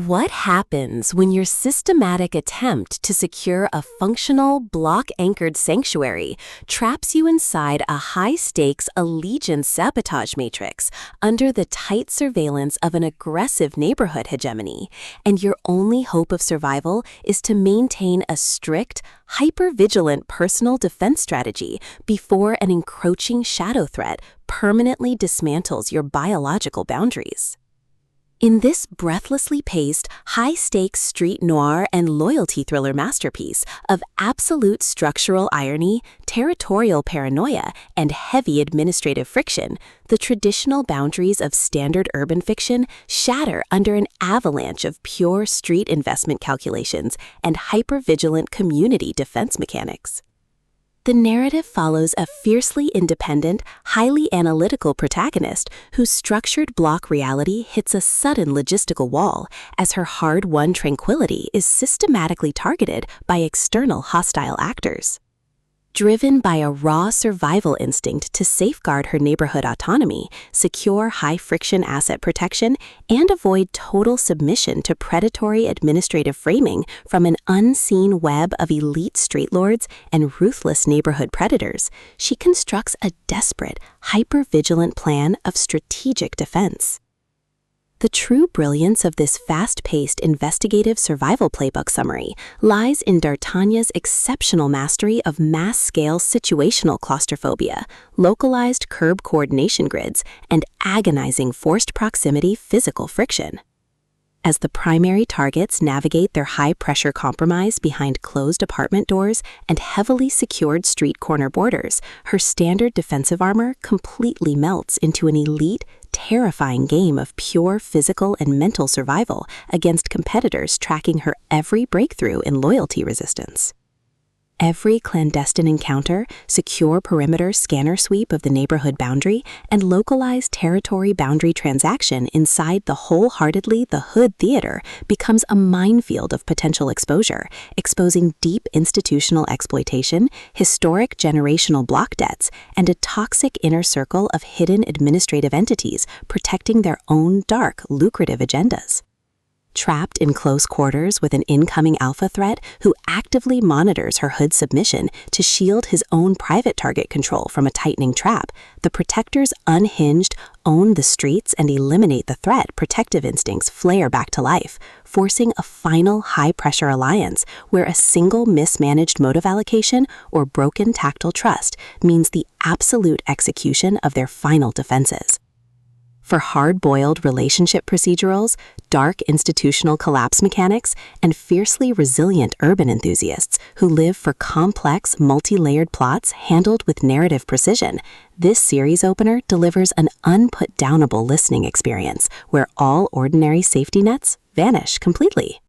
What happens when your systematic attempt to secure a functional, block-anchored sanctuary traps you inside a high-stakes allegiance sabotage matrix under the tight surveillance of an aggressive neighborhood hegemony, and your only hope of survival is to maintain a strict, hyper-vigilant personal defense strategy before an encroaching shadow threat permanently dismantles your biological boundaries? In this breathlessly paced, high-stakes street noir and loyalty thriller masterpiece of absolute structural irony, territorial paranoia, and heavy administrative friction, the traditional boundaries of standard urban fiction shatter under an avalanche of pure street investment calculations and hyper-vigilant community defense mechanics. The narrative follows a fiercely independent, highly analytical protagonist whose structured block reality hits a sudden logistical wall as her hard-won tranquility is systematically targeted by external hostile actors. Driven by a raw survival instinct to safeguard her neighborhood autonomy, secure high-friction asset protection, and avoid total submission to predatory administrative framing from an unseen web of elite street lords and ruthless neighborhood predators, she constructs a desperate, hyper-vigilant plan of strategic defense. The true brilliance of this fast-paced investigative survival playbook summary lies in D'Artagnan's exceptional mastery of mass-scale situational claustrophobia, localized curb coordination grids, and agonizing forced proximity physical friction. As the primary targets navigate their high-pressure compromise behind closed apartment doors and heavily secured street corner borders, her standard defensive armor completely melts into an elite, terrifying game of pure physical and mental survival against competitors tracking her every breakthrough in loyalty resistance. Every clandestine encounter, secure perimeter scanner sweep of the neighborhood boundary, and localized territory boundary transaction inside the Wholeheartedly the Hood theater becomes a minefield of potential exposure, exposing deep institutional exploitation, historic generational block debts, and a toxic inner circle of hidden administrative entities protecting their own dark, lucrative agendas. Trapped in close quarters with an incoming alpha threat who actively monitors her hood submission to shield his own private target control from a tightening trap, the protector's unhinged, own the streets and eliminate the threat protective instincts flare back to life, forcing a final high-pressure alliance where a single mismanaged motive allocation or broken tactile trust means the absolute execution of their final defenses. For hard-boiled relationship procedurals, dark institutional collapse mechanics, and fiercely resilient urban enthusiasts who live for complex, multi-layered plots handled with narrative precision, this series opener delivers an unput-downable listening experience where all ordinary safety nets vanish completely.